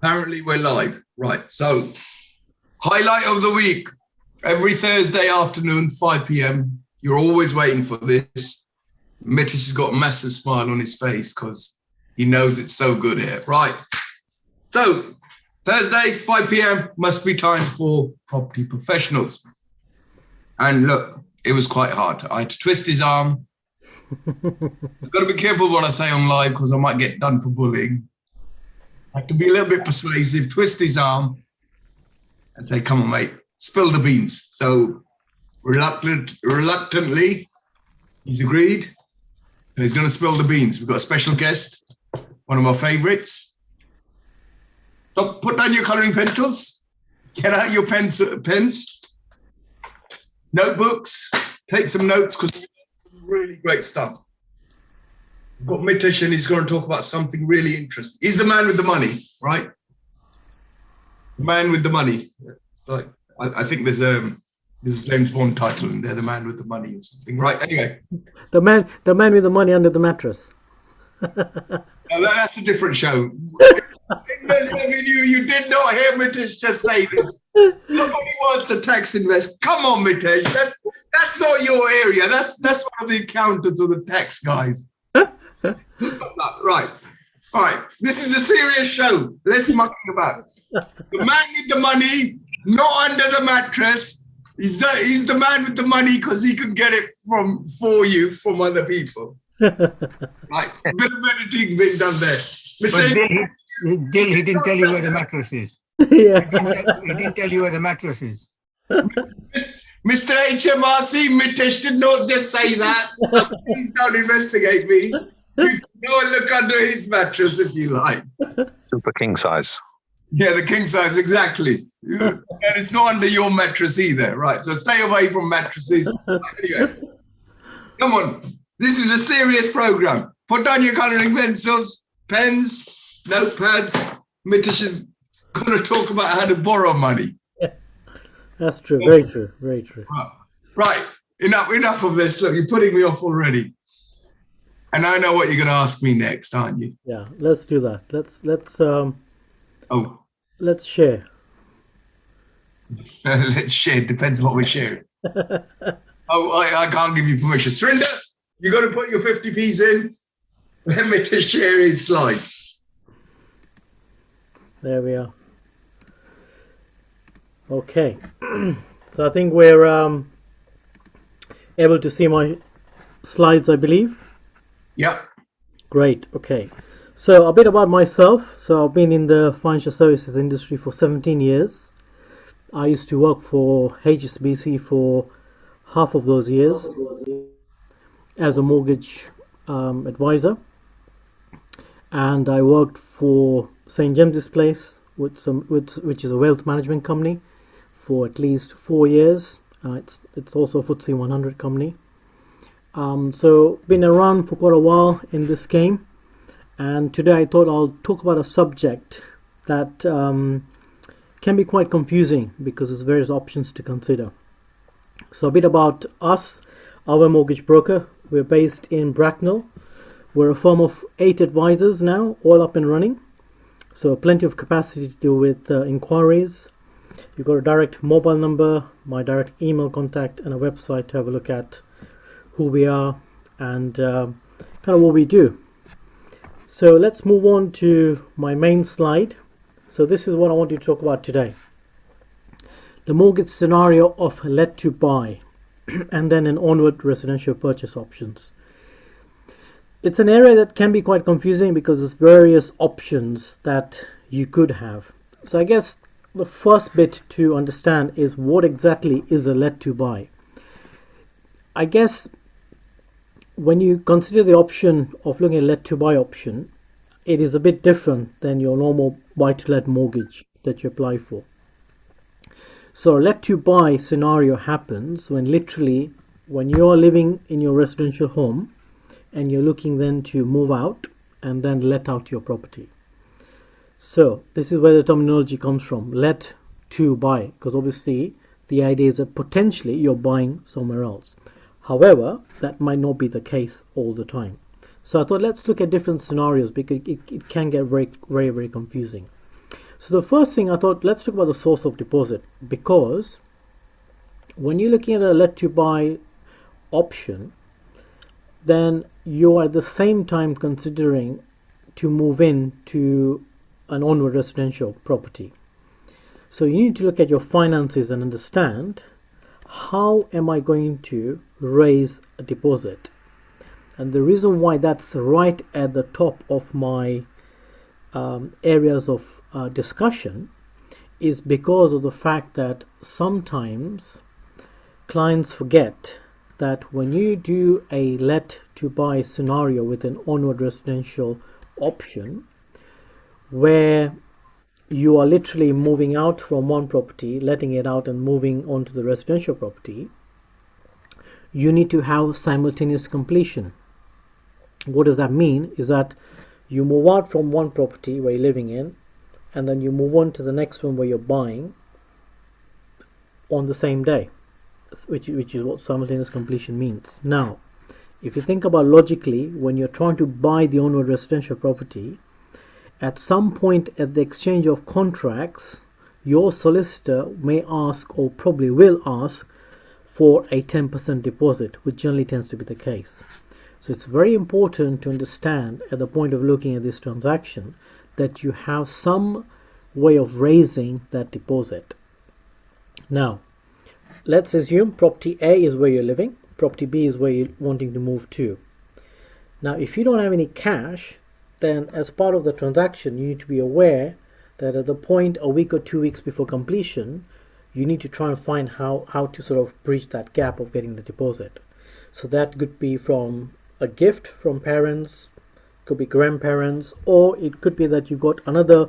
Apparently, we're live. Right. So, highlight of the week every Thursday afternoon, 5 p.m. You're always waiting for this. Mitch has got a massive smile on his face because he knows it's so good here. Right. So, Thursday, 5 p.m. must be time for property professionals. And look, it was quite hard. I had to twist his arm. I've got to be careful what I say on live because I might get done for bullying. I have to be a little bit persuasive, twist his arm and say, come on, mate, spill the beans. So reluctantly, he's agreed and he's going to spill the beans. We've got a special guest, one of our favorites. So put down your coloring pencils, get out your pens, notebooks, take some notes because we've got some really great stuff. We've got Mitesh and he's going to talk about something really interesting. He's the man with the money, right? The man with the money. Like, I think there's a James Bond title in there, the man with the money or something. Right, anyway. The man with the money under the mattress. That's a different show. You did not hear Mitesh just say this. Nobody wants a tax invest. Come on, Mitesh. That's not your area. That's one of the accountants or the tax guys. Right. All right. This is a serious show. Let's mucking about. The man with the money, not under the mattress. He's the man with the money because he can get it for you from other people. Right. A bit of editing being done there. Dill, he didn't tell you where the mattress is. Yeah. He didn't tell you where the mattress is. Mr. HMRC, Mitesh did not just say that. So please don't investigate me. You can go and look under his mattress if you like. Super king size. Yeah, the king size, exactly. And it's not under your mattress either, right? So stay away from mattresses. Anyway, come on. This is a serious program. Put down your coloring pencils, pens, notepads. Mitesh is going to talk about how to borrow money. That's true. Very true. Very true. Right. Enough of this. Look, you're putting me off already. And I know what you're going to ask me next, aren't you? Yeah. Let's do that. Oh, Let's share. let's share. Depends what we're sharing. I can't give you permission. Surinder, you got to put your 50p's in. Let me to share his slides. There we are. Okay. So I think we're able to see my slides, I believe. Yeah. Great. Okay. So a bit about myself. So I've been in the financial services industry for 17 years. I used to work for HSBC for half of those years as a mortgage advisor. And I worked for St. James's Place, which is a wealth management company, for at least 4 years. It's also a FTSE 100 company. So been around for quite a while in this game. And today I thought I'll talk about a subject that can be quite confusing because there's various options to consider. So a bit about us, our mortgage broker. We're based in Bracknell. We're a firm of 8 advisors now, all up and running. So plenty of capacity to deal with inquiries. You've got a direct mobile number, my direct email contact, and a website to have a look at who we are and kind of what we do. So let's move on to my main slide. So this is what I want to talk about today. The mortgage scenario of let to buy and then an onward residential purchase options. It's an area that can be quite confusing because there's various options that you could have. So I guess the first bit to understand is what exactly is a let to buy. I guess when you consider the option of looking at let to buy option, it is a bit different than your normal buy to let mortgage that you apply for. So a let to buy scenario happens when you're living in your residential home and you're looking then to move out and then let out your property. So this is where the terminology comes from, let to buy, because obviously the idea is that potentially you're buying somewhere else. However, that might not be the case all the time. So I thought let's look at different scenarios because it can get very, very, very confusing. So the first thing I thought, let's talk about the source of deposit, because when you're looking at a let to buy option, then you are at the same time considering to move in to an onward residential property. So you need to look at your finances and understand, how am I going to raise a deposit? And the reason why that's right at the top of my areas of discussion is because of the fact that sometimes clients forget that when you do a let to buy scenario with an onward residential option, where you are literally moving out from one property, letting it out and moving on to the residential property, you need to have simultaneous completion. What does that mean? Is that you move out from one property where you're living in, and then you move on to the next one where you're buying on the same day, which is what simultaneous completion means. Now, if you think about logically, when you're trying to buy the onward residential property, at some point at the exchange of contracts, your solicitor may ask, or probably will ask, for a 10% deposit, which generally tends to be the case. So it's very important to understand at the point of looking at this transaction that you have some way of raising that deposit. Now, let's assume property A is where you're living, property B is where you're wanting to move to. Now, if you don't have any cash, then as part of the transaction, you need to be aware that at the point a week or 2 weeks before completion, you need to try and find how to sort of bridge that gap of getting the deposit. So that could be from a gift from parents, could be grandparents, or it could be that you got another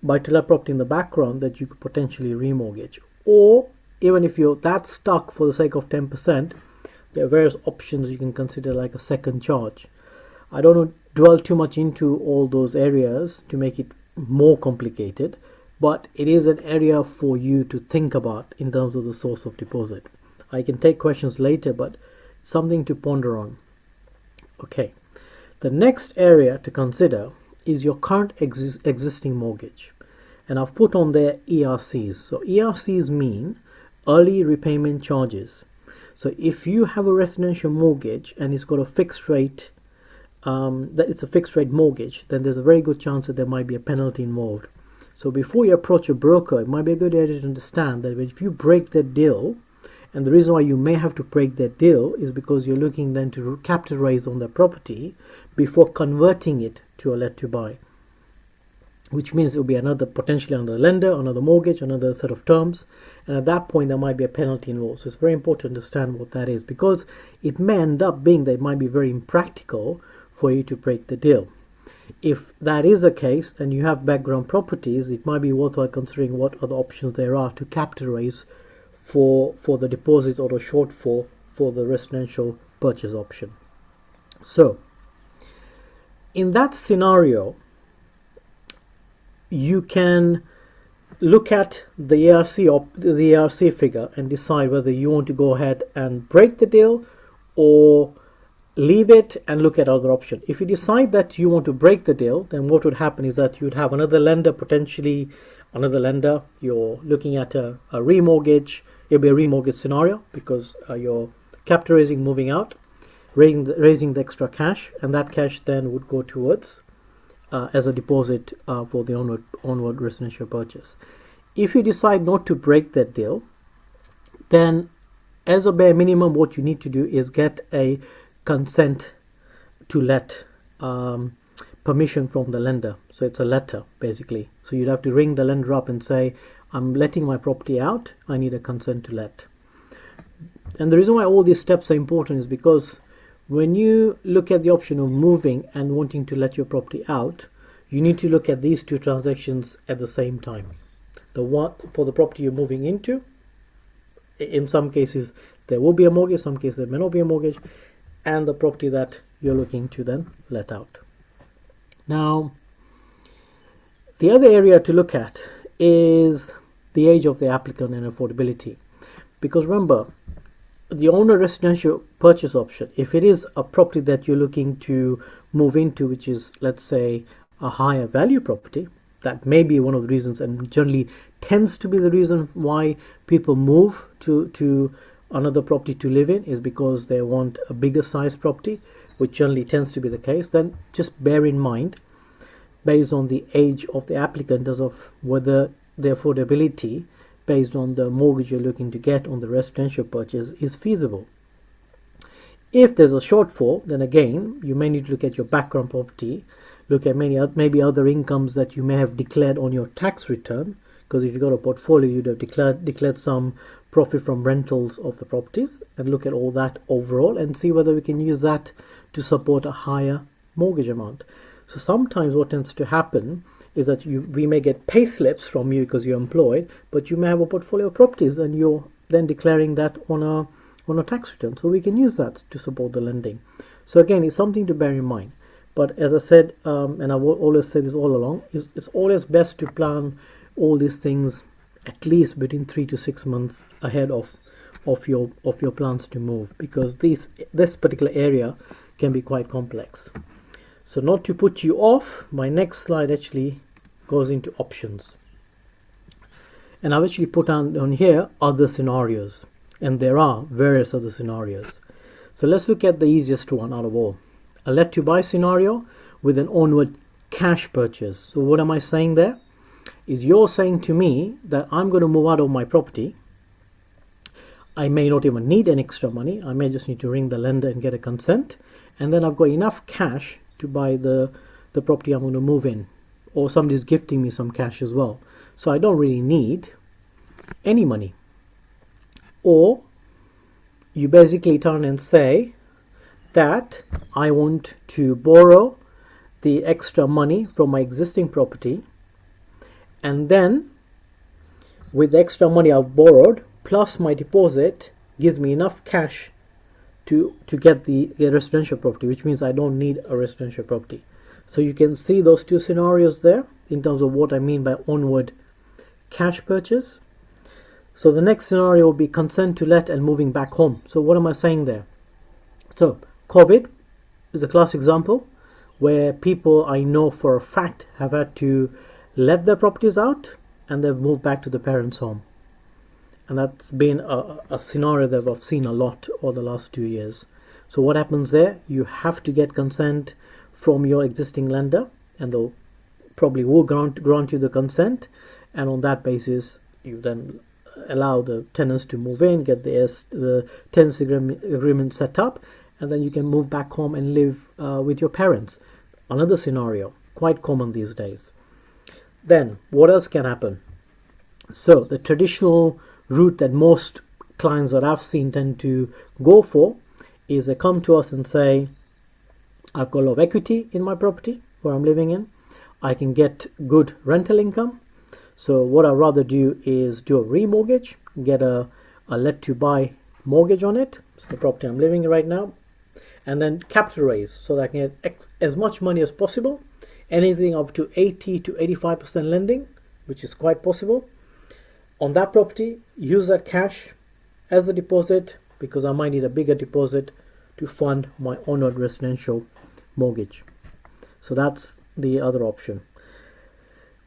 buy-to-let property in the background that you could potentially remortgage. Or even if you're that stuck for the sake of 10%, there are various options you can consider, like a second charge. I don't want to dwell too much into all those areas to make it more complicated, but it is an area for you to think about in terms of the source of deposit. I can take questions later, but something to ponder on. Okay, the next area to consider is your current existing mortgage, and I've put on there ERCs. So ERCs mean early repayment charges. So if you have a residential mortgage and it's got a fixed rate, that it's a fixed rate mortgage, then there's a very good chance that there might be a penalty involved. So before you approach a broker, it might be a good idea to understand that if you break that deal, and the reason why you may have to break that deal is because you're looking then to capital raise on the property before converting it to a let to buy, which means it will be another, potentially another lender, another mortgage, another set of terms, and at that point there might be a penalty involved. So it's very important to understand what that is, because it may end up being that it might be very impractical for you to break the deal. If that is the case and you have background properties, it might be worthwhile considering what other options there are to capital raise for the deposit or the shortfall for the residential purchase option. So in that scenario, you can look at the ERC figure and decide whether you want to go ahead and break the deal or leave it and look at other option. If you decide that you want to break the deal, then what would happen is that you'd have another lender, potentially another lender. You're looking at a remortgage. It'll be a remortgage scenario because you're capital raising, moving out, raising the extra cash, and that cash then would go towards as a deposit for the onward residential purchase. If you decide not to break that deal, then as a bare minimum, what you need to do is get a consent to let permission from the lender. So it's a letter basically. So you'd have to ring the lender up and say, I'm letting my property out, I need a consent to let. And the reason why all these steps are important is because when you look at the option of moving and wanting to let your property out, you need to look at these two transactions at the same time. The one for the property you're moving into, in some cases there will be a mortgage, some cases there may not be a mortgage, and the property that you're looking to then let out. Now, the other area to look at is the age of the applicant and affordability. Because remember, the owner residential purchase option, if it is a property that you're looking to move into, which is, let's say, a higher value property, that may be one of the reasons, and generally tends to be the reason why people move to another property to live in, is because they want a bigger size property, which generally tends to be the case. Then just bear in mind, based on the age of the applicant, as of whether the affordability based on the mortgage you're looking to get on the residential purchase is feasible. If there's a shortfall, then again you may need to look at your background property, look at maybe other incomes that you may have declared on your tax return, because if you've got a portfolio, you'd have declared some profit from rentals of the properties, and look at all that overall and see whether we can use that to support a higher mortgage amount. So sometimes what tends to happen is that we may get pay slips from you because you're employed, but you may have a portfolio of properties and you're then declaring that on a tax return. So we can use that to support the lending. So again, it's something to bear in mind. But as I said, and I've always said this all along, it's always best to plan all these things at least between 3 to 6 months ahead of your plans to move, because this particular area can be quite complex. So not to put you off, my next slide actually goes into options, and I've actually put on here other scenarios, and there are various other scenarios. So let's look at the easiest one out of all, a let to buy scenario with an onward cash purchase. So what am I saying there? Is you're saying to me that I'm going to move out of my property. I may not even need any extra money. I may just need to ring the lender and get a consent, and then I've got enough cash to buy the property I'm going to move in, or somebody's gifting me some cash as well. So I don't really need any money. Or you basically turn and say that I want to borrow the extra money from my existing property, and then with the extra money I've borrowed plus my deposit gives me enough cash to get the residential property, which means I don't need a residential property. So you can see those two scenarios there in terms of what I mean by onward cash purchase. So the next scenario will be consent to let and moving back home. So what am I saying there? So COVID is a class example where people I know for a fact have had to let their properties out and they've moved back to the parents' home. And that's been a scenario that I've seen a lot over the last 2 years. So what happens there? You have to get consent from your existing lender, and they'll probably will grant you the consent, and on that basis you then allow the tenants to move in, get the tenancy agreement set up, and then you can move back home and live with your parents. Another scenario, quite common these days. Then what else can happen? So the traditional route that most clients that I've seen tend to go for is they come to us and say, I've got a lot of equity in my property where I'm living in. I can get good rental income. So what I'd rather do is do a remortgage, get a let to buy mortgage on it. It's the property I'm living in right now. And then capital raise so that I can get as much money as possible. Anything up to 80 to 85% lending, which is quite possible. On that property, use that cash as a deposit, because I might need a bigger deposit to fund my onward residential mortgage. So that's the other option.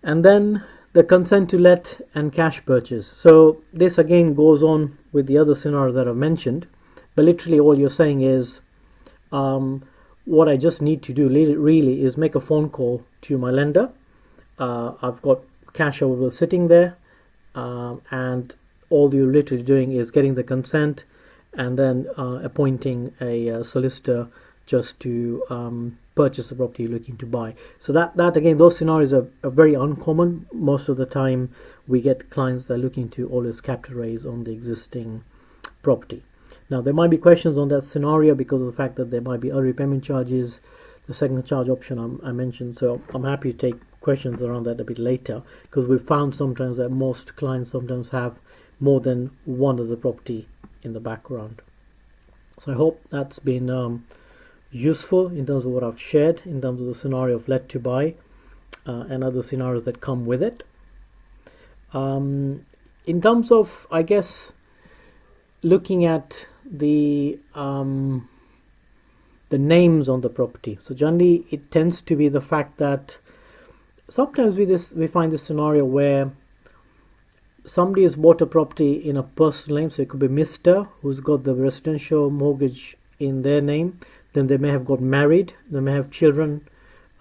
And then the consent to let and cash purchase. So this again goes on with the other scenario that I've mentioned, but literally all you're saying is what I just need to do really is make a phone call to my lender. I've got cash available sitting there, and all you're literally doing is getting the consent and then appointing a solicitor just to purchase the property you're looking to buy. So that again, those scenarios are very uncommon. Most of the time we get clients that are looking to always capital raise on the existing property. Now there might be questions on that scenario because of the fact that there might be early repayment charges, the second charge option I mentioned. So I'm happy to take questions around that a bit later, because we've found sometimes that most clients sometimes have more than one of the property in the background. So I hope that's been useful in terms of what I've shared in terms of the scenario of let to buy and other scenarios that come with it. In terms of, I guess, looking at the names on the property, so generally it tends to be the fact that sometimes we find this scenario where somebody has bought a property in a personal name, so it could be Mr. who's got the residential mortgage in their name. Then they may have got married, they may have children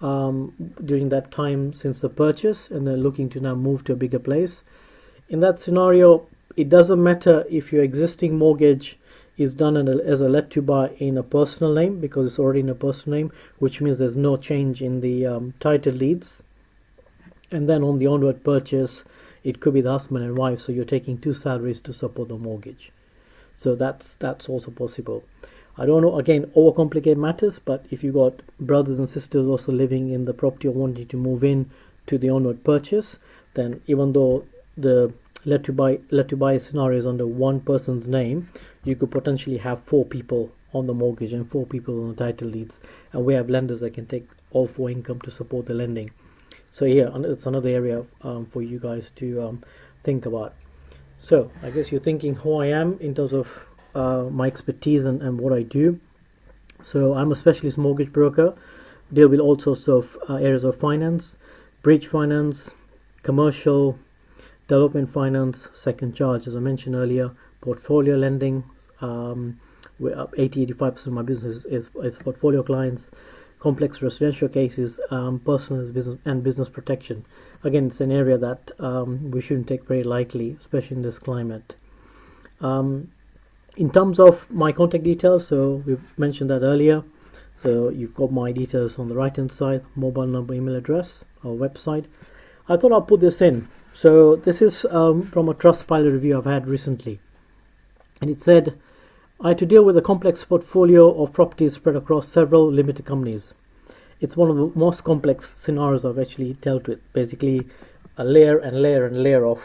during that time since the purchase, and they're looking to now move to a bigger place. In that scenario, it doesn't matter if your existing mortgage is done as a let to buy in a personal name, because it's already in a personal name, which means there's no change in the title deeds. And then on the onward purchase, it could be the husband and wife, so you're taking two salaries to support the mortgage. So that's also possible. I don't know, again, overcomplicate matters, but if you got brothers and sisters also living in the property or wanting to move in to the onward purchase, then even though the let to buy scenario is under one person's name, you could potentially have 4 people on the mortgage and 4 people on the title deeds, and we have lenders that can take all 4 income to support the lending. So yeah, it's another area for you guys to think about. So I guess you're thinking who I am in terms of my expertise and what I do. So I'm a specialist mortgage broker, deal with all sorts of areas of finance, bridge finance, commercial, development finance, second charge, as I mentioned earlier, portfolio lending. 80-85% of my business is portfolio clients, complex residential cases, personal business and business protection. Again, it's an area that we shouldn't take very lightly, especially in this climate. In terms of my contact details, so we've mentioned that earlier. So you've got my details on the right hand side, mobile number, email address, our website. I thought I'll put this in. So this is from a Trustpilot review I've had recently. And it said, I had to deal with a complex portfolio of properties spread across several limited companies. It's one of the most complex scenarios I've actually dealt with. Basically, a layer and layer and layer of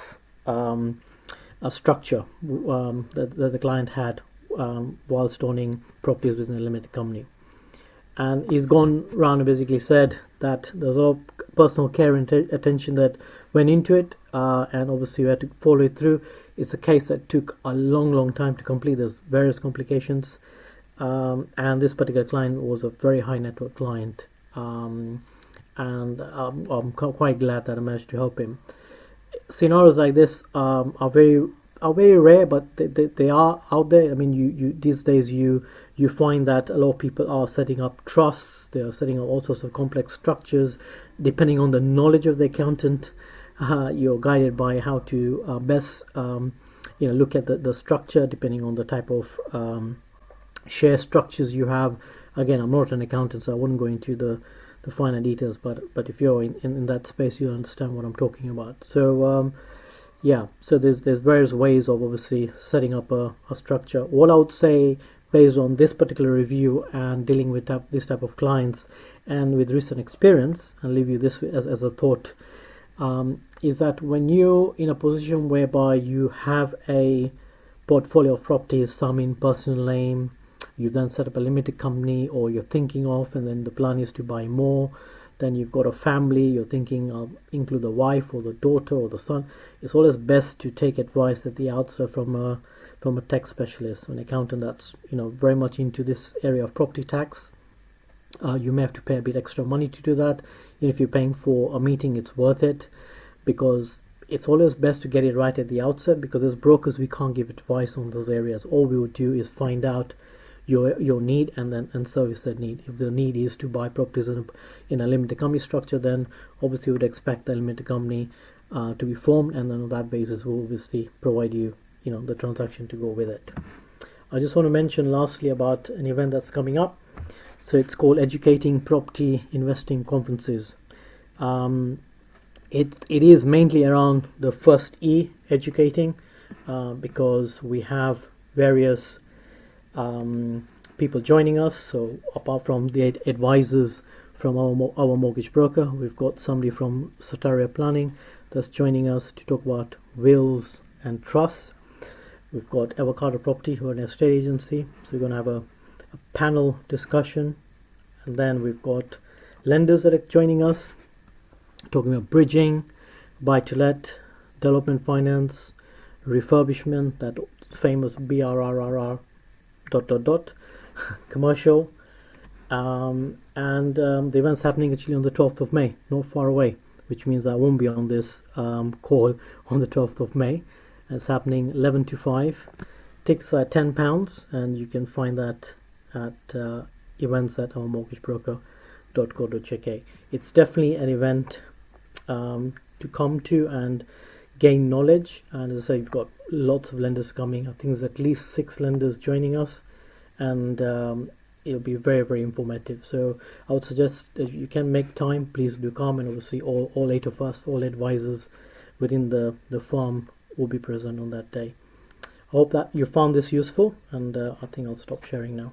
a structure that the client had whilst owning properties within a limited company. And he's gone around and basically said that there's a lot of personal care and attention that went into it, and obviously we had to follow it through. It's a case that took a long time to complete. There's various complications, and this particular client was a very high net worth client, and I'm quite glad that I managed to help him. Scenarios like this are very rare, but they are out there. I mean, you these days you find that a lot of people are setting up trusts. They are setting up all sorts of complex structures. Depending on the knowledge of the accountant, you're guided by how to best look at the structure, depending on the type of share structures you have. Again, I'm not an accountant, so I wouldn't go into the finer details, but if you're in that space, you'll understand what I'm talking about. So yeah, so there's various ways of obviously setting up a structure. What I would say, based on this particular review and dealing with this type of clients and with recent experience, I'll leave you this as a thought, is that when you're in a position whereby you have a portfolio of properties, some in personal name, you then set up a limited company, or you're thinking of, and then the plan is to buy more, then you've got a family, you're thinking of include the wife or the daughter or the son, it's always best to take advice at the outset from a tax specialist, an accountant that's very much into this area of property tax. You may have to pay a bit extra money to do that. If you're paying for a meeting, it's worth it, because it's always best to get it right at the outset, because as brokers we can't give advice on those areas. All we would do is find out your need and service that need. If the need is to buy properties in a limited company structure, then obviously we would expect the limited company to be formed, and then on that basis we'll obviously provide you the transaction to go with it. I just want to mention lastly about an event that's coming up. So it's called Educating Property Investing Conferences. It is mainly around the first E, educating, because we have various people joining us. So apart from the advisors from our mortgage broker, we've got somebody from Sotaria Planning that's joining us to talk about wills and trusts. We've got Avocado Property, who are an estate agency, so we're going to have a panel discussion. And then we've got lenders that are joining us, talking about bridging, buy to let, development finance, refurbishment, that famous BRRRR ... commercial, and the event's happening actually on the 12th of May, not far away. which means I won't be on this call on the 12th of May. It's happening 11 to 5. Tickets are £10, and you can find that at events@ourmortgagebroker.co.uk. It's definitely an event to come to and gain knowledge. And as I say, you've got lots of lenders coming. I think there's at least 6 lenders joining us, and it'll be very, very informative. So I would suggest if you can make time, please do come. And obviously all 8 of us, all advisors within the firm will be present on that day. I hope that you found this useful, and I think I'll stop sharing now.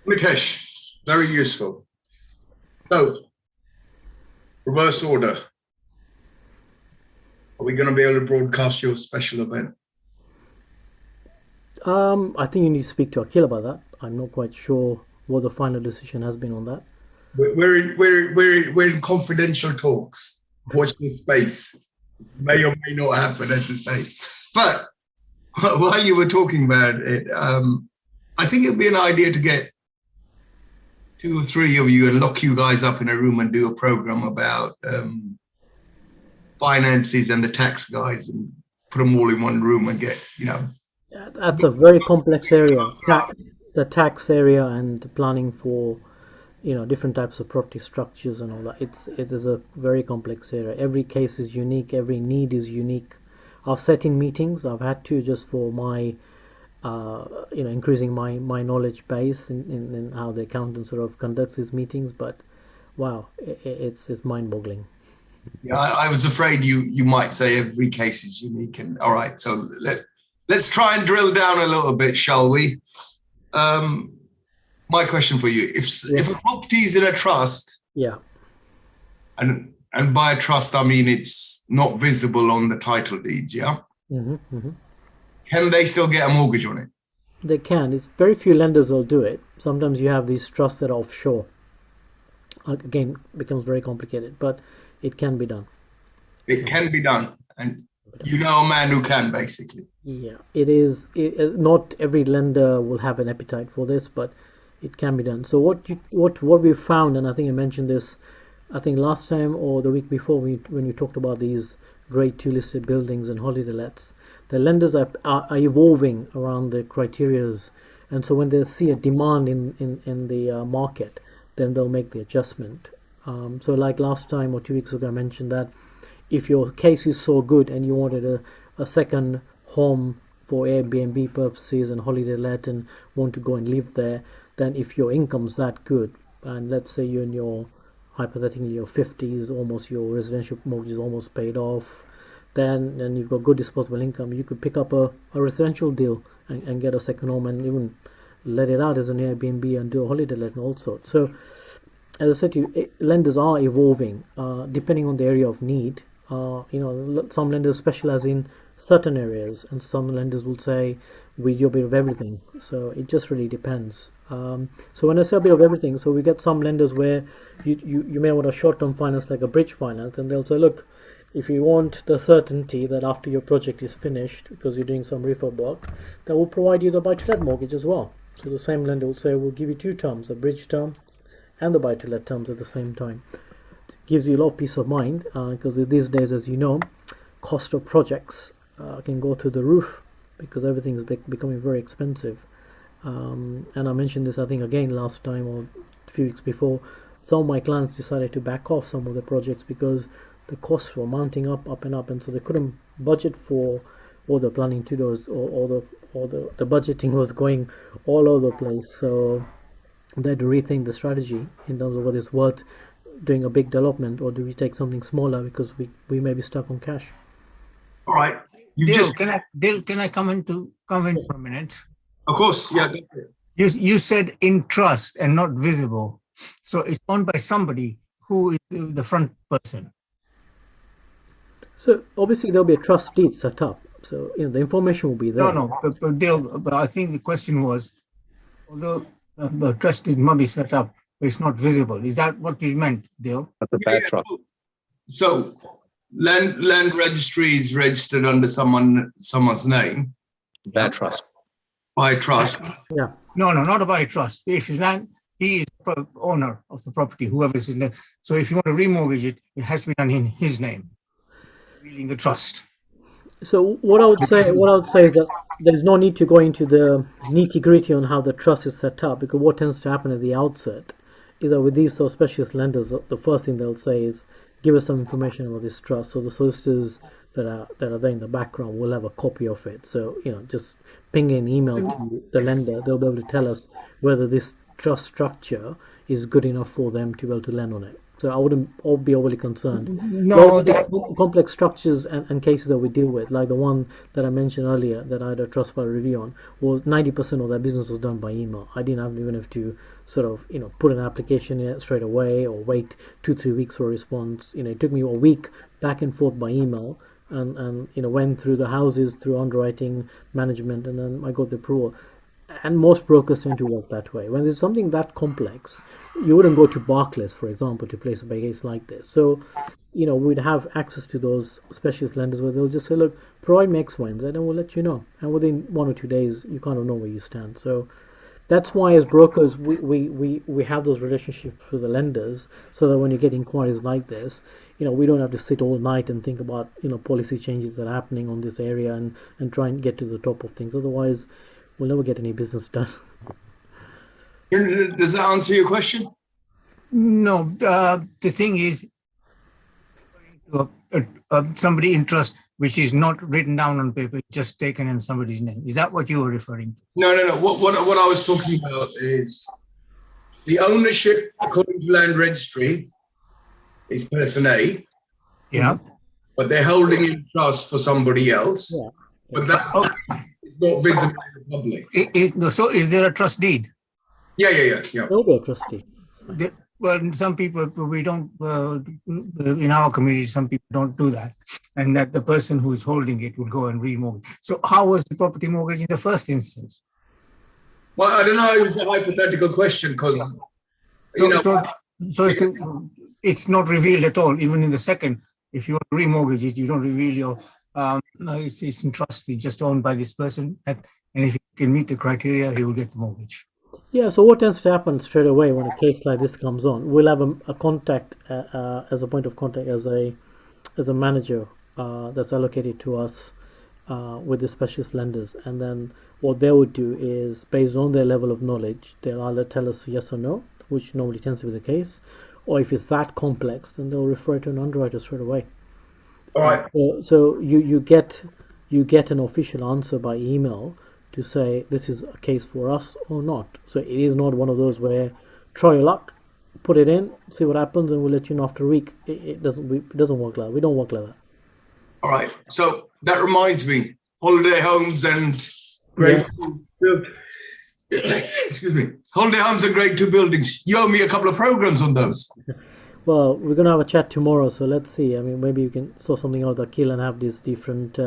Mitesh, very useful. So, reverse order. Are we going to be able to broadcast your special event? I think you need to speak to Akhil about that. I'm not quite sure what the final decision has been on that. We're in confidential talks. Watch this space. May or may not happen, as I say. But while you were talking about it, I think it'd be an idea to get 2 or 3 of you and lock you guys up in a room and do a program about finances and the tax guys, and put them all in one room and get, That's a very complex area. The tax area and planning for, different types of property structures and all that. It is a very complex area. Every case is unique. Every need is unique. I've sat in meetings. I've had to, just for my, increasing my knowledge base in how the accountant sort of conducts his meetings. But wow, it's mind-boggling. Yeah, I was afraid you might say every case is unique. And all right, so let's try and drill down a little bit, shall we? My question for you: if a property is in a trust, and by a trust I mean it's not visible on the title deeds, can they still get a mortgage on it? They can. It's very few lenders will do it. Sometimes you have these trusts that are offshore. Again, becomes very complicated, but it can be done. It can be done, and you know a man who can, basically. Yeah, it is. Not every lender will have an appetite for this, but it can be done. So what we found, and I think I mentioned this, I think last time or the week before, when we talked about these grade 2 listed buildings and holiday lets, the lenders are evolving around the criterias, and so when they see a demand in the market, then they'll make the adjustment. So like last time or 2 weeks ago, I mentioned that if your case is so good and you wanted a second home for Airbnb purposes and holiday let and want to go and live there, then if your income's that good, and let's say you're in your, hypothetically, your 50s, almost your residential mortgage is almost paid off, then you've got good disposable income, you could pick up a residential deal and get a second home and even let it out as an Airbnb and do a holiday let and all sorts. So as I said to you, lenders are evolving depending on the area of need. Some lenders specialize in certain areas, and some lenders will say we do a bit of everything. So it just really depends. So when I say a bit of everything, so we get some lenders where you may want a short-term finance like a bridge finance, and they'll say, look, if you want the certainty that after your project is finished, because you're doing some refurb work, that will provide you the buy-to-let mortgage as well. So the same lender will say, we'll give you 2 terms, a bridge term and the buy-to-let terms at the same time. It gives you a lot of peace of mind, because these days, as you know, cost of projects can go through the roof because everything is becoming very expensive. And I mentioned this, I think, again last time or a few weeks before. Some of my clients decided to back off some of the projects because the costs were mounting up and up, and so they couldn't budget for what they're planning to do, or the budgeting was going all over the place. So they had to rethink the strategy in terms of whether it's worth doing a big development or do we take something smaller because we may be stuck on cash. All right. Can I come in for a minute? Of course, yeah. You said in trust and not visible. So it's owned by somebody who is the front person. So obviously there'll be a trust deed set up. So the information will be there. But I think the question was, although the trust deed might be set up, but it's not visible. Is that what you meant, Dale? That's a bad trust. So land registry is registered under someone's name. Bad trust. By trust. Yeah. No, not by trust. If his land, he is owner of the property, whoever is in there. So if you want to remortgage it, it has to be done in his name, revealing the trust. So what I would say is that there's no need to go into the nitty gritty on how the trust is set up, because what tends to happen at the outset is that with these sort of specialist lenders, the first thing they'll say is, give us some information about this trust. So the solicitors that are there in the background will have a copy of it. So just ping an email to the lender. They'll be able to tell us whether this trust structure is good enough for them to be able to lend on it. So I wouldn't be overly concerned. No, Complex structures and cases that we deal with, like the one that I mentioned earlier that I had a Trustpilot review on, was 90% of that business was done by email. I didn't even have to sort of put an application in it straight away or wait 2-3 weeks for a response. It took me a week back and forth by email, and went through the houses, through underwriting, management, and then I got the approval. And most brokers tend to work that way. When there's something that complex, you wouldn't go to Barclays, for example, to place a case like this. So, we'd have access to those specialist lenders where they'll just say, look, provide me X, Y, and Z, and we'll let you know. And within 1 or 2 days, you kind of know where you stand. So that's why, as brokers, we have those relationships with the lenders, so that when you get inquiries like this, we don't have to sit all night and think about, policy changes that are happening on this area and try and get to the top of things. Otherwise, we'll never get any business done. Does that answer your question? No, the thing is, somebody in trust which is not written down on paper, just taken in somebody's name. Is that what you were referring to? No. What I was talking about is the ownership, according to Land Registry, is person A. Yeah. But they're holding in trust for somebody else. Yeah. But that is not visible to the public. So is there a trust deed? Yeah. There'll be a trustee. Well, some people, we don't, in our community, some people don't do that. And that the person who is holding it will go and remortgage. So how was the property mortgage in the first instance? Well, I don't know. It was a hypothetical question because, it's not revealed at all. Even in the second, if you want to remortgage it, you don't reveal your, it's in trust, it's just owned by this person. And if you can meet the criteria, he will get the mortgage. Yeah, so what tends to happen straight away when a case like this comes on, we'll have a contact as a point of contact, as a manager that's allocated to us with the specialist lenders. And then what they would do is, based on their level of knowledge, they'll either tell us yes or no, which normally tends to be the case, or if it's that complex, then they'll refer it to an underwriter straight away. all right. So you get an official answer by email to say this is a case for us or not. So it is not one of those where try your luck, put it in, see what happens, and we'll let you know after a week. It doesn't work like that. We don't work like that. All right. So that reminds me, holiday homes and grade two. Excuse me. Holiday homes and grade 2 buildings. You owe me a couple of programs on those. Well, we're gonna have a chat tomorrow, so let's see. I mean, maybe we can sort something out, Akil, and have these different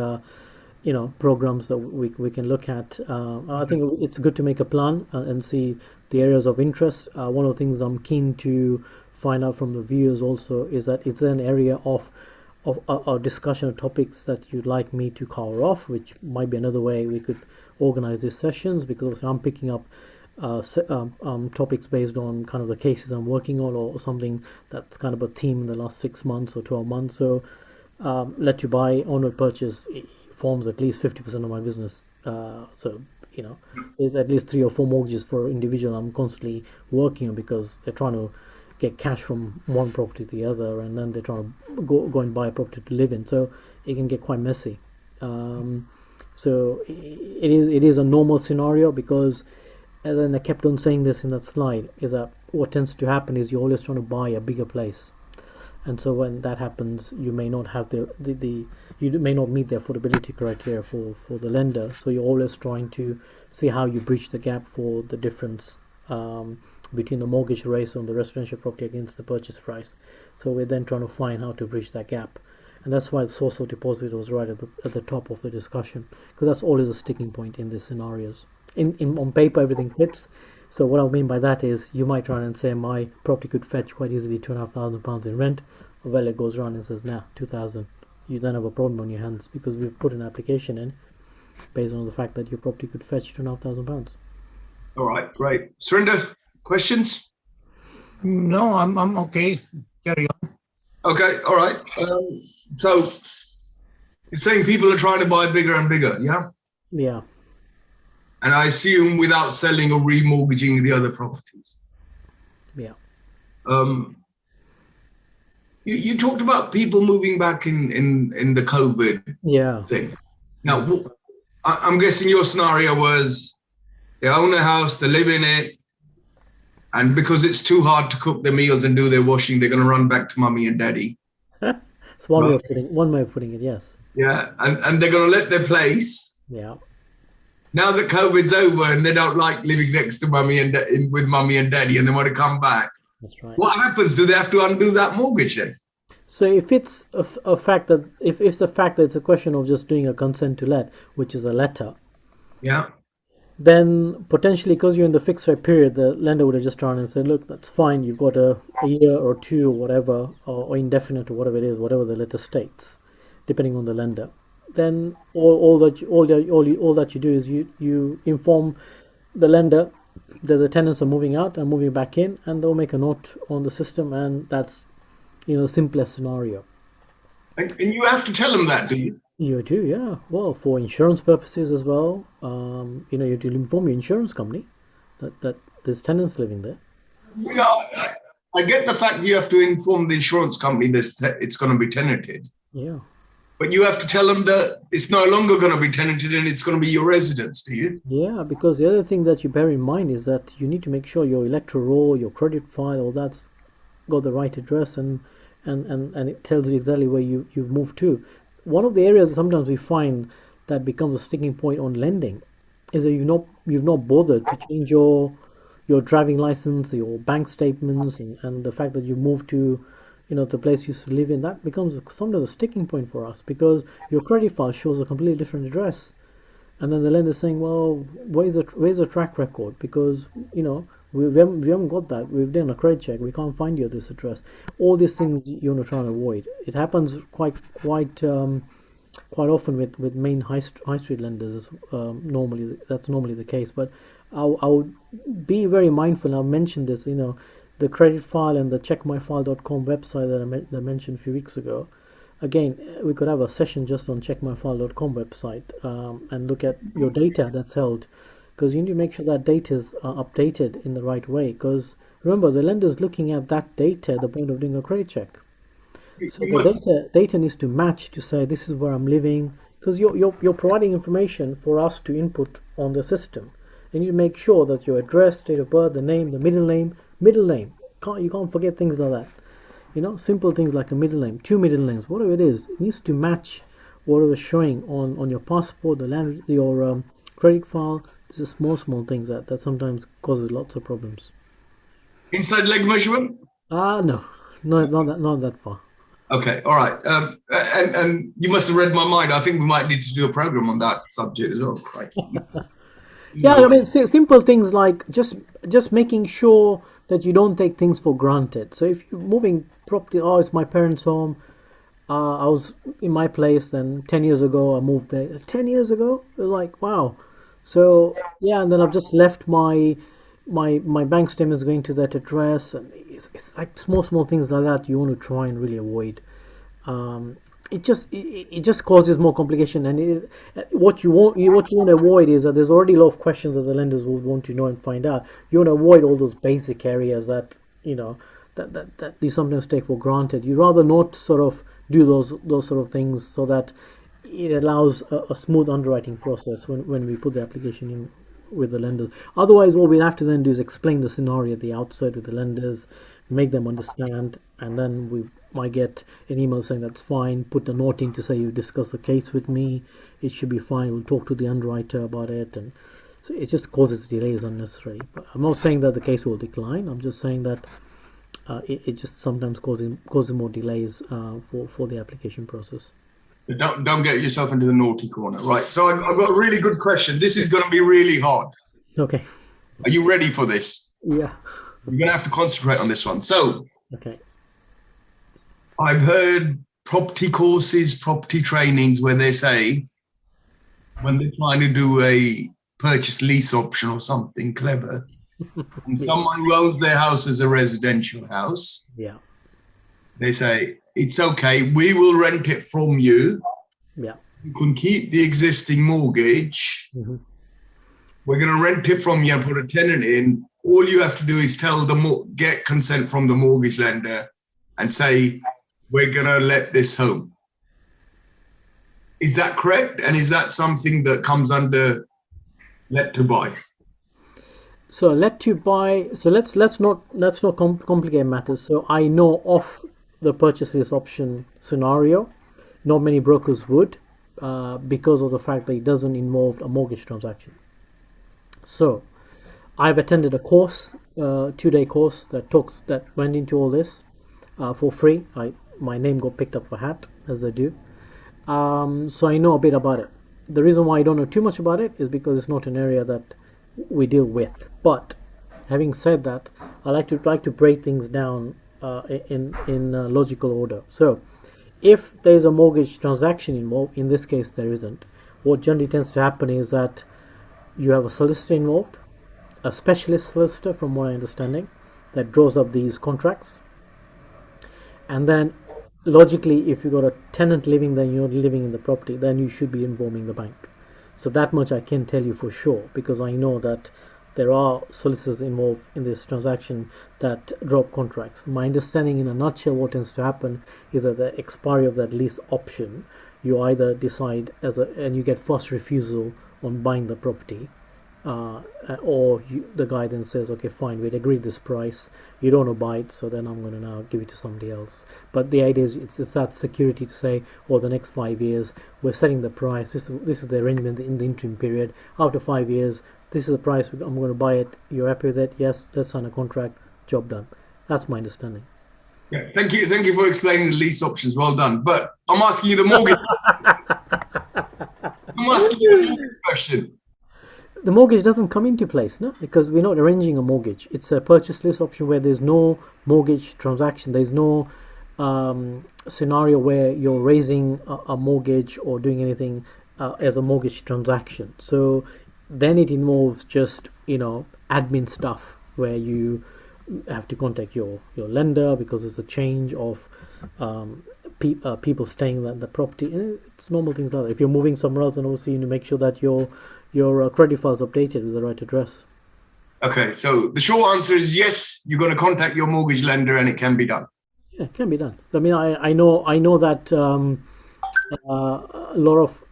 programs that we can look at. I think it's good to make a plan and see the areas of interest. One of the things I'm keen to find out from the viewers also is that it's an area of discussion of topics that you'd like me to cover off, which might be another way we could organize these sessions, because I'm picking up topics based on kind of the cases I'm working on, or something that's kind of a theme in the last 6 months or 12 months. So let you buy, own or purchase forms at least 50% of my business. So there's at least 3 or 4 mortgages for individual I'm constantly working on, because they're trying to get cash from one property to the other, and then they're trying to go and buy a property to live in. So it can get quite messy. So it is a normal scenario, because, and then I kept on saying this in that slide, is that what tends to happen is you're always trying to buy a bigger place. And so when that happens, you may not have you may not meet the affordability criteria for the lender. So you're always trying to see how you bridge the gap for the difference between the mortgage rate on the residential property against the purchase price. So we're then trying to find how to bridge that gap. And that's why the source of deposit was right at the top of the discussion, because that's always a sticking point in these scenarios. On paper, everything fits. So what I mean by that is, you might try and say my property could fetch quite easily £2,500 in rent. Well, it goes around and says, nah, 2,000. You then have a problem on your hands, because we've put an application in based on the fact that your property could fetch £2,500. All right, great. Surinder, questions? No, I'm okay. Carry on. Okay, all right. So you're saying people are trying to buy bigger and bigger, yeah? Yeah. And I assume without selling or remortgaging the other properties. Yeah. You talked about people moving back in the COVID Yeah. thing. Now, I'm guessing your scenario was they own a house, they live in it, and because it's too hard to cook their meals and do their washing, they're going to run back to mummy and daddy. It's one way of putting it. Yes. Yeah, and they're going to let their place. Yeah. Now that COVID's over and they don't like living next to mummy and with mummy and daddy, and they want to come back. That's right. What happens? Do they have to undo that mortgage then? So if it's a fact that if it's the fact that it's a question of just doing a consent to let, which is a letter, Yeah. then potentially because you're in the fixed rate period, the lender would have just turned and said, look, that's fine. You've got a year or two or whatever, or indefinite or whatever it is, whatever the letter states, depending on the lender. Then all that you do is you inform the lender that the tenants are moving out and moving back in, and they'll make a note on the system, and that's simplest scenario. And you have to tell them that, do you? You do, yeah. Well, for insurance purposes as well, you have to inform your insurance company that there's tenants living there. Yeah, I get the fact you have to inform the insurance company that it's going to be tenanted, Yeah. but you have to tell them that it's no longer going to be tenanted and it's going to be your residence, do you? Yeah, because the other thing that you bear in mind is that you need to make sure your electoral roll, your credit file, all that's got the right address and it tells you exactly where you've moved to. One of the areas sometimes we find that becomes a sticking point on lending is that you've not bothered to change your driving license, your bank statements, and the fact that you moved to the place you used to live in. That becomes sometimes a sticking point for us because your credit file shows a completely different address, and then the lender's saying, well, where's the track record? Because we haven't got that. We've done a credit check. We can't find you at this address. All these things you want to try and avoid. It happens quite often with main high street lenders. Normally, that's normally the case. But I would be very mindful. And I've mentioned this. The credit file and the checkmyfile.com website that I mentioned a few weeks ago. Again, we could have a session just on checkmyfile.com website and look at your data that's held. Because you need to make sure that data is updated in the right way. Because remember, the lender is looking at that data at the point of doing a credit check. So the data needs to match to say this is where I'm living. Because you're providing information for us to input on the system. You need to make sure that your address, date of birth, the name, the middle name. You can't forget things like that. Simple things like a middle name, 2 middle names, whatever it is. It needs to match whatever is showing on your passport, your credit file. It's just small things that sometimes causes lots of problems. Inside leg measurement? No, not that far. Okay, all right. And you must have read my mind. I think we might need to do a program on that subject as well. Right. Yeah, I mean, simple things like just making sure that you don't take things for granted. So if you're moving property, it's my parents' home. I was in my place, and 10 years ago I moved there. 10 years ago, it was like, wow. So yeah, and then I've just left my bank statements going to that address, and it's like small things like that you want to try and really avoid. It just causes more complication, and what you want to avoid is that there's already a lot of questions that the lenders will want to know and find out. You want to avoid all those basic areas that that you sometimes take for granted. You rather not sort of do those sort of things so that it allows a smooth underwriting process when we put the application in with the lenders. Otherwise, what we'll have to then do is explain the scenario at the outset with the lenders, make them understand, and then we might get an email saying that's fine, put a note in to say you discuss the case with me, it should be fine, we'll talk to the underwriter about it. And so it just causes delays unnecessarily. But I'm not saying that the case will decline, I'm just saying that it just sometimes causes more delays for the application process. Don't get yourself into the naughty corner. Right. So I've got a really good question. This is going to be really hard. Okay. Are you ready for this? Yeah. You're going to have to concentrate on this one. So Okay. I've heard property courses, property trainings where they say when they're trying to do a purchase lease option or something clever, And someone who owns their house as a residential house, Yeah. they say, it's okay, we will rent it from you. Yeah. You can keep the existing mortgage. Mm-hmm. We're going to rent it from you and put a tenant in. All you have to do is get consent from the mortgage lender and say, we're going to let this home. Is that correct? And is that something that comes under let to buy? So let to buy. So let's not complicate matters. So I know of the purchase lease option scenario. Not many brokers would, because of the fact that it doesn't involve a mortgage transaction. So I've attended a course, 2-day course that went into all this for free. My name got picked up for hat, as they do. So I know a bit about it. The reason why I don't know too much about it is because it's not an area that we deal with. But having said that, I like to break things down in logical order. So if there's a mortgage transaction involved, in this case there isn't. What generally tends to happen is that you have a solicitor involved, a specialist solicitor, from what I'm understanding, that draws up these contracts. And then logically, if you've got a tenant living there, you're living in the property, then you should be informing the bank. So that much I can tell you for sure, because I know that there are solicitors involved in this transaction that drop contracts. My understanding in a nutshell, what tends to happen is that the expiry of that lease option, you either decide and you get first refusal on buying the property, or the guy then says, okay, fine, we'd agreed this price, you don't want to buy it, so then I'm going to now give it to somebody else. But the idea is it's that security to say, the next 5 years we're setting the price, this is the arrangement in the interim period. After 5 years, this is the price, I'm going to buy it, you're happy with it? Yes, let's sign a contract, job done. That's my understanding. Yeah, thank you for explaining the lease options. Well done. But I'm asking you the mortgage. I'm asking you the mortgage question. The mortgage doesn't come into place, no, because we're not arranging a mortgage. It's a purchase lease option where there's no mortgage transaction. There's no scenario where you're raising a mortgage or doing anything as a mortgage transaction. So then it involves just admin stuff where you have to contact your lender because there's a change of people staying in the property. It's normal things like that. If you're moving somewhere else, and also you need to make sure that your credit file is updated with the right address. Okay, so the short answer is yes, you're going to contact your mortgage lender and it can be done. Yeah, it can be done. I mean, I know that a lot of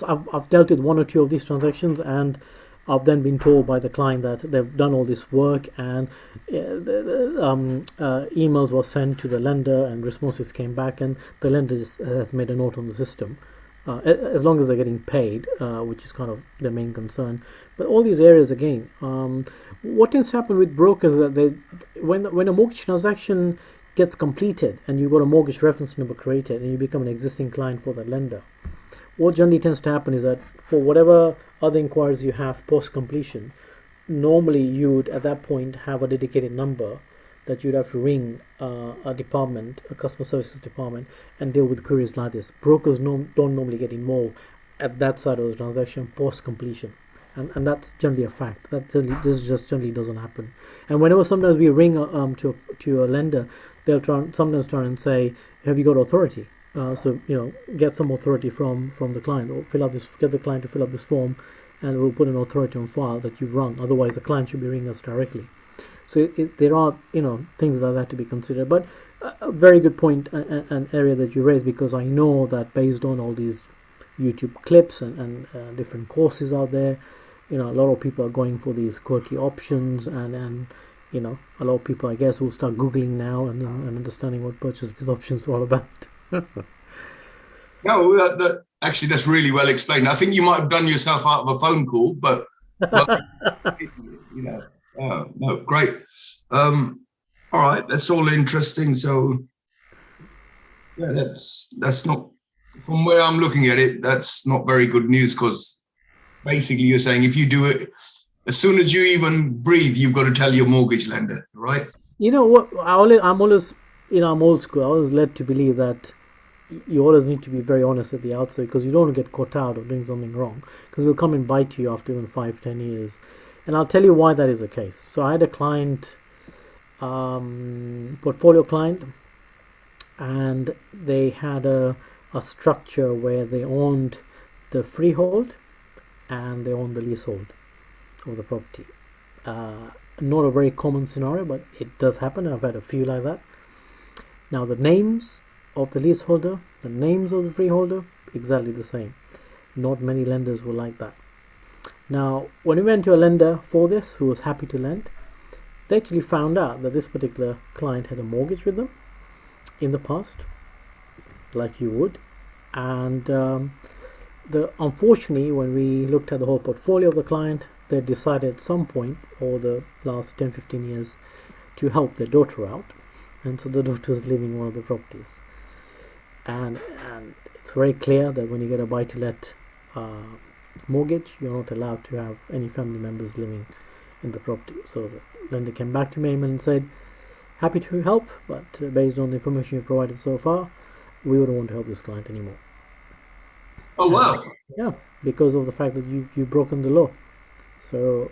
I've dealt with 1 or 2 of these transactions, and I've then been told by the client that they've done all this work, and emails were sent to the lender and responses came back, and the lender has made a note on the system. As long as they're getting paid, which is kind of the main concern. But all these areas again, what tends to happen with brokers is that when a mortgage transaction gets completed and you've got a mortgage reference number created and you become an existing client for that lender, what generally tends to happen is that for whatever other inquiries you have post completion, normally you would at that point have a dedicated number that you'd have to ring a department, a customer services department, and deal with queries like this. Brokers don't normally get involved at that side of the transaction post completion, and that's generally a fact. This just generally doesn't happen. And whenever sometimes we ring to a lender, they'll sometimes try and say, "Have you got authority?" So get some authority from the client, or get the client to fill up this form, and we'll put an authority on file that you've rung. Otherwise, the client should be ringing us directly. So there are things like that to be considered. But a very good point, an area that you raised, because I know that based on all these YouTube clips and different courses out there, a lot of people are going for these quirky options, and a lot of people, I guess, will start googling now and understanding what purchase these options are all about. No, actually that's really well explained. I think you might have done yourself out of a phone call, but no, great. All right, that's all interesting. So yeah, that's not, from where I'm looking at it, that's not very good news, because basically you're saying if you do it, as soon as you even breathe, you've got to tell your mortgage lender, right? You know what? I'm always, I'm old school. I was led to believe that you always need to be very honest at the outset, because you don't want to get caught out of doing something wrong, because it'll come and bite you after even 5-10 years. And I'll tell you why that is the case. So I had a client, portfolio client, and they had a structure where they owned the freehold and they owned the leasehold of the property. Not a very common scenario, but it does happen. I've had a few like that. Now the names of the leaseholder, the names of the freeholder, exactly the same. Not many lenders will like that. Now, when we went to a lender for this, who was happy to lend, they actually found out that this particular client had a mortgage with them in the past, like you would. And unfortunately, when we looked at the whole portfolio of the client, they decided at some point over the last 10-15 years to help their daughter out. And so the daughter is living in one of the properties. And it's very clear that when you get a buy-to-let mortgage, you're not allowed to have any family members living in the property. So the lender came back to me and said, happy to help, but based on the information you provided so far, we wouldn't want to help this client anymore. Oh, wow. Yeah, because of the fact that you've broken the law. So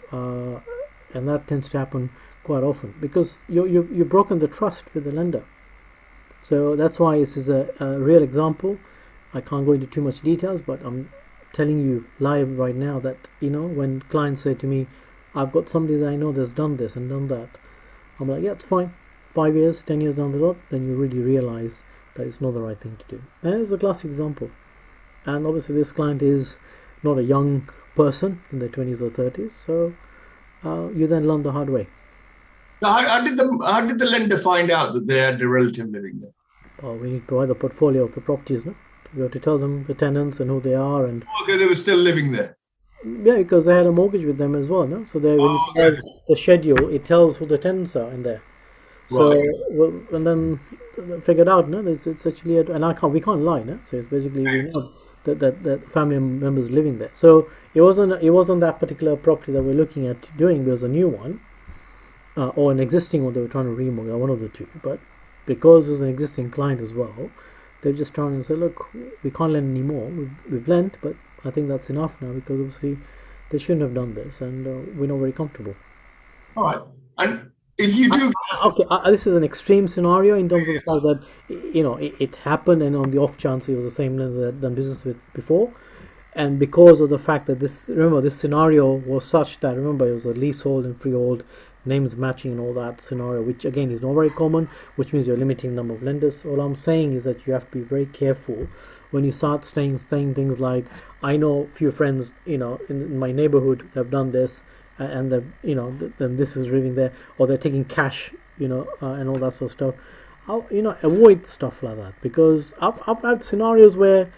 and that tends to happen quite often because you've broken the trust with the lender. So that's why this is a real example. I can't go into too much details, but I'm telling you live right now that, you know, when clients say to me, I've got somebody that I know that's done this and done that, I'm like, yeah, it's fine. 5 years, 10 years down the road, then you really realize that it's not the right thing to do. And it's a classic example. And obviously this client is not a young person in their 20s or 30s, so you then learn the hard way. Now, how did the lender find out that they had a relative living there? Well, we need to provide the portfolio of the properties, no? We have to tell them the tenants and who they are, and Okay, they were still living there. yeah, because they had a mortgage with them as well, no? So when you have the schedule, it tells who the tenants are in there. So and then figured out, no, it's actually we can't lie, no. So it's basically we know that family members living there. So it wasn't that particular property that we're looking at doing. It was a new one, or an existing one they were trying to remortgage, one of the two. But because there's an existing client as well, they're just trying to say, look, we can't lend anymore. We've lent, but I think that's enough now because obviously they shouldn't have done this, and we're not very comfortable. All right. And if you do... Okay, this is an extreme scenario in terms of the fact that, you know, it happened, and on the off chance it was the same lender that I'd done business with before. And because of the fact that this scenario was such that, remember, it was a leasehold and freehold, names matching and all that scenario, which again is not very common, which means you're limiting the number of lenders. All I'm saying is that you have to be very careful when you start saying things like, I know a few friends, you know, in my neighborhood have done this, and they've, you know, then this is living there, or they're taking cash, you know, and all that sort of stuff. Avoid stuff like that, because I've had scenarios where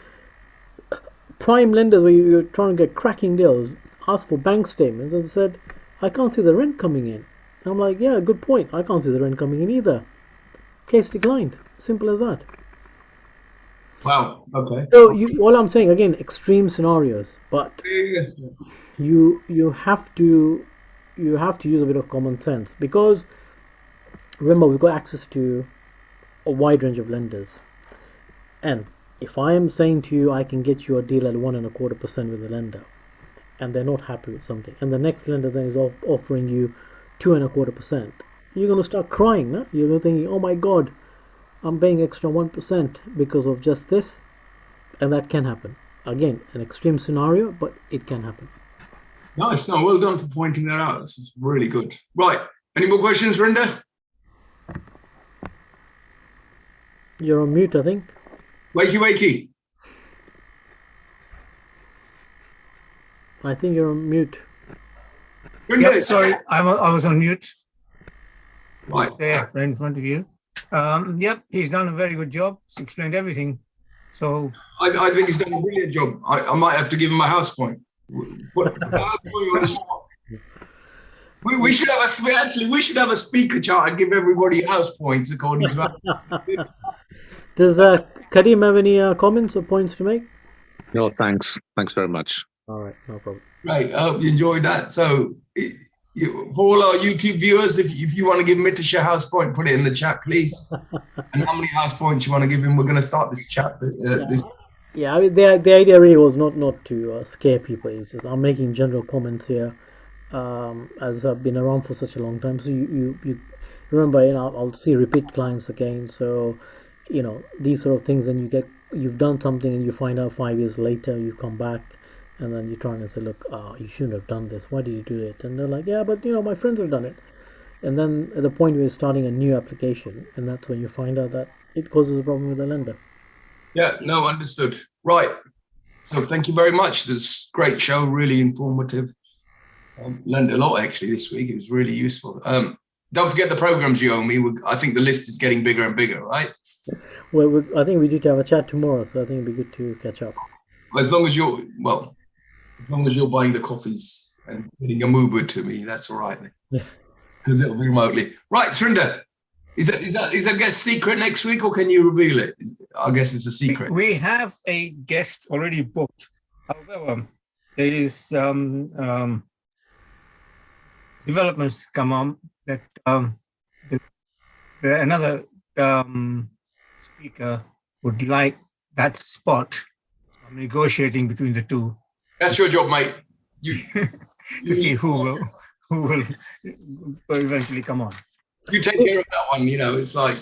prime lenders, where you're trying to get cracking deals, ask for bank statements and said, I can't see the rent coming in. And I'm like, yeah, good point. I can't see the rent coming in either. Case declined. Simple as that. Wow. Okay. So all I'm saying, again, extreme scenarios, but you have to use a bit of common sense, because remember, we've got access to a wide range of lenders, and if I am saying to you I can get you a deal at 1.25% with the lender, and they're not happy with something, and the next lender then is offering you 2.25%, you're going to start crying, no? You're going to think, oh my god, I'm paying extra 1% because of just this. And that can happen. Again, an extreme scenario, but it can happen. Nice. No, well done for pointing that out. This is really good. Right. Any more questions, Rinda? You're on mute, I think. Wakey. I think you're on mute. Rinda, Yeah, sorry, I was on mute. Right. There, right in front of you. Yep, he's done a very good job. He's explained everything. So I think he's done a brilliant job. I might have to give him a house point. We should have a speaker chart and give everybody house points according to that. Does Karim have any comments or points to make? No, thanks. Thanks very much. All right, no problem. Right, I hope you enjoyed that. So, for all our YouTube viewers, if you want to give Mitesh a house point, put it in the chat, please. And how many house points you want to give him? We're going to start this chat. Yeah, I mean, the idea really was not to scare people. It's just I'm making general comments here, as I've been around for such a long time. So you remember, I'll see repeat clients again. So, these sort of things, and you've done something and you find out 5 years later, you come back and then you're trying to say, look, you shouldn't have done this. Why did you do it? And they're like, yeah, but my friends have done it. And then at the point where you're starting a new application, and that's when you find out that it causes a problem with the lender. Yeah, no, understood. Right. So thank you very much. This great show, really informative. Learned a lot actually this week. It was really useful. Don't forget the programs you owe me. I think the list is getting bigger and bigger, right? Well, I think we need to have a chat tomorrow, so I think it'd be good to catch up. As long as you're buying the coffees and getting a Uber to me, that's all right. Yeah. Because it'll be remotely. Right, Surinder, is that guest secret next week, or can you reveal it? I guess it's a secret. We have a guest already booked. However, there is developments come on that another speaker would like that spot. I'm negotiating between the two That's your job, mate. You to see who will eventually come on. you take care of that one. It's like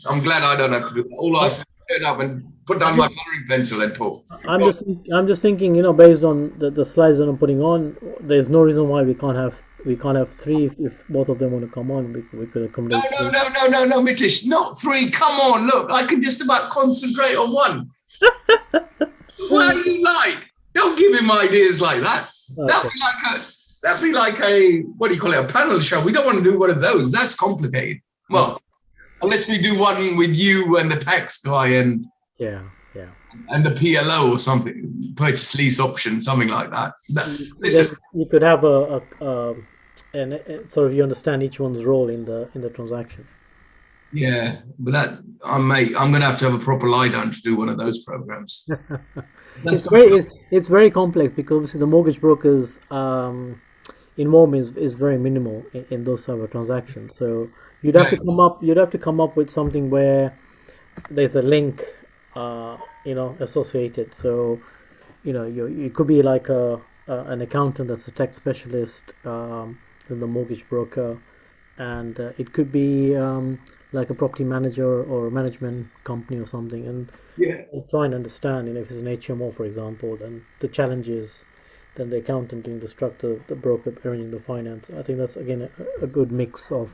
I'm glad I don't have to do that. All I have to turn up and put down my coloring pencil and talk. I'm just thinking, based on the slides that I'm putting on, there's no reason why we can't have three if both of them want to come on. We could accommodate. No, Mitish, not three. Come on, look, I can just about concentrate on one. What do you like? Don't give him ideas like that. Okay. That'd be like a what do you call it? A panel show. We don't want to do one of those. That's complicated. Well, unless we do one with you and the tax guy and Yeah. and the PLO or something, purchase lease option, something like that. Listen, You could have a sort of, you understand each one's role in the transaction. yeah, but that I'm gonna have to have a proper lie down to do one of those programs. It's very complex because obviously the mortgage brokers involvement is very minimal in those sort of transactions. So you'd have to come up with something where there's a link associated. So you could be like an accountant that's a tech specialist in the mortgage broker, and it could be like a property manager or a management company or something, and Yeah. try and understand, if it's an HMO, for example, then the challenges, then the accountant doing the structure, the broker arranging the finance. I think that's again a good mix of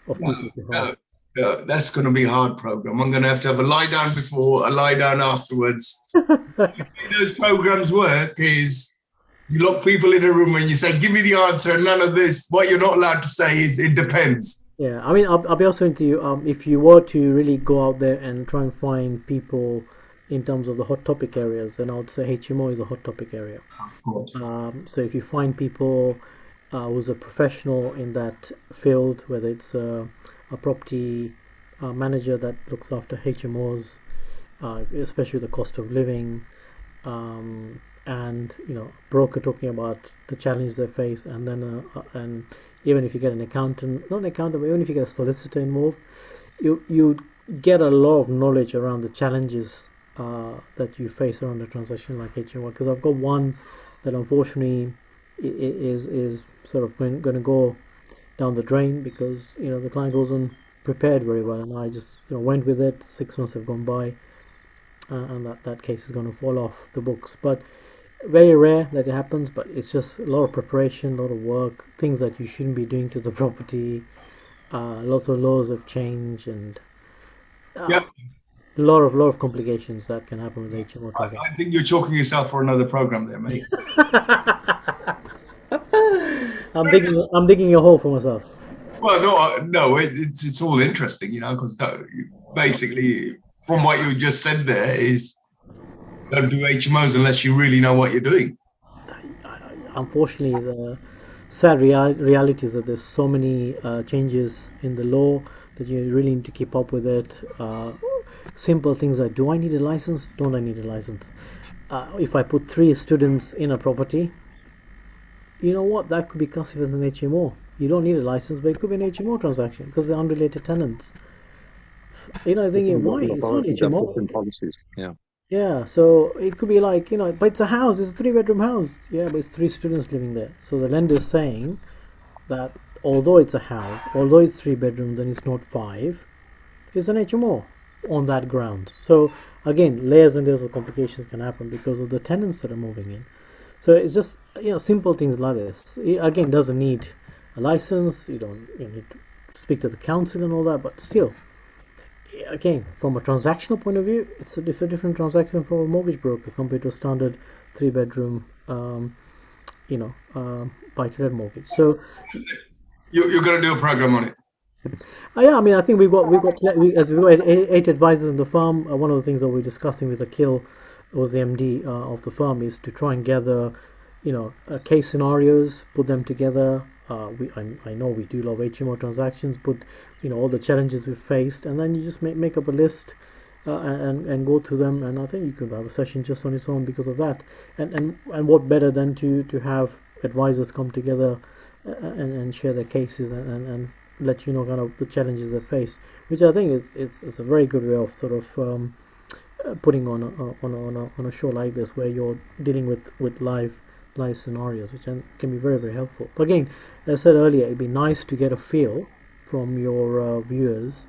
people to have. No, that's going to be a hard program. I'm going to have a lie down before, a lie down afterwards. The way those programs work is you lock people in a room and you say, give me the answer and none of this. What you're not allowed to say is it depends. Yeah, I mean, I'll be also into you. If you were to really go out there and try and find people in terms of the hot topic areas, then I would say HMO is a hot topic area. Of course. So if you find people who's a professional in that field, whether it's a property manager that looks after HMOs, especially the cost of living, and broker talking about the challenges they face, and then and even if you get an accountant, not an accountant, but even if you get a solicitor involved, you get a lot of knowledge around the challenges that you face around a transaction like HMO. Because I've got one that unfortunately is sort of going to go down the drain because the client wasn't prepared very well, and I just went with it. 6 months have gone by, and that case is going to fall off the books. But very rare that it happens, but it's just a lot of preparation, a lot of work, things that you shouldn't be doing to the property. Lots of laws have changed, and Yep. a lot of complications that can happen with HMO I transaction. think you're chalking yourself for another program there, mate. I'm digging a hole for myself. Well, no, it's all interesting, because basically from what you just said there is don't do HMOs unless you really know what you're doing. Unfortunately, the sad reality is that there's so many changes in the law that you really need to keep up with it. Simple things like, do I need a license? Don't I need a license? If I put 3 students in a property, you know what? That could be classified as an HMO. You don't need a license, but it could be an HMO transaction because they're unrelated tenants. Thinking, why? It's not Authorities have HMO. different policies. Yeah. Yeah, so it could be like, but it's a house, it's a three-bedroom house. Yeah, but it's three students living there. So the lender is saying that although it's a house, although it's three bedrooms, then it's not five, it's an HMO on that ground. So again, layers and layers of complications can happen because of the tenants that are moving in. So it's just, simple things like this. It, again, doesn't need a license. You need to speak to the council and all that, but still, again, from a transactional point of view, it's a different transaction for a mortgage broker compared to a standard three-bedroom, buy-to-let mortgage. So, You're going to do a program on it. yeah, I mean, I think we've got eight advisors in the firm. One of the things that we're discussing with Akil, was the MD of the firm, is to try and gather, case scenarios, put them together. I know we do a lot of HMO transactions, put all the challenges we've faced, and then you just make up a list and go through them. And I think you could have a session just on its own because of that. And what better than to have advisors come together and share their cases and let you know kind of the challenges they face, which I think it's a very good way of sort of putting on a show like this where you're dealing with live scenarios, which can be very, very helpful. But again, as I said earlier, it'd be nice to get a feel from your viewers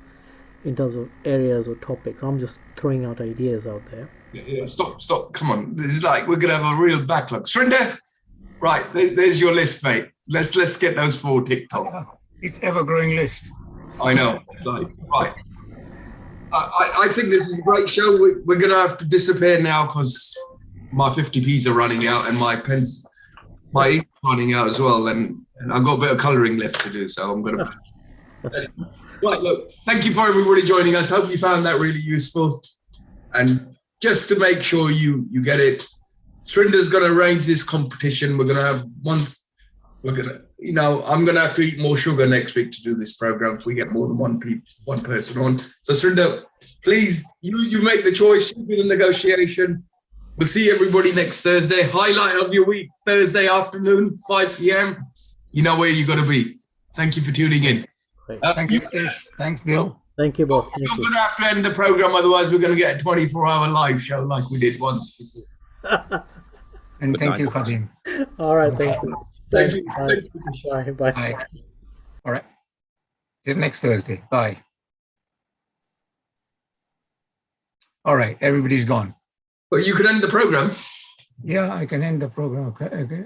in terms of areas or topics. I'm just throwing out ideas out there. Yeah, stop. Come on. This is like, we're going to have a real backlog. Surinder, right, there's your list, mate. Let's get those 4 ticked off. It's ever-growing list. I know. It's like, right. I think this is a great show. We're going to have to disappear now because my 50p's are running out and my pens, my ink's running out as well. And I've got a bit of colouring left to do, so I'm going to... Right, look, thank you for everybody joining us. Hope you found that really useful. And just to make sure you get it, Surinder's going to arrange this competition. We're going to have I'm going to have to eat more sugar next week to do this program if we get more than one person on. So Surinder, please, you make the choice. You do the negotiation. We'll see everybody next Thursday. Highlight of your week, Thursday afternoon, 5 p.m. You know where you're going to be. Thank you for tuning in. Thank you, Tish. Thanks, Neil. Thank you, Bob. You're going to have to end the program, otherwise we're going to get a 24-hour live show like we did once. And thank you, Khadim. All right, thank you. Thank you. Bye. Bye. All right. See you next Thursday. Bye. All right. Everybody's gone. But you can end the program. Yeah, I can end the program. Okay.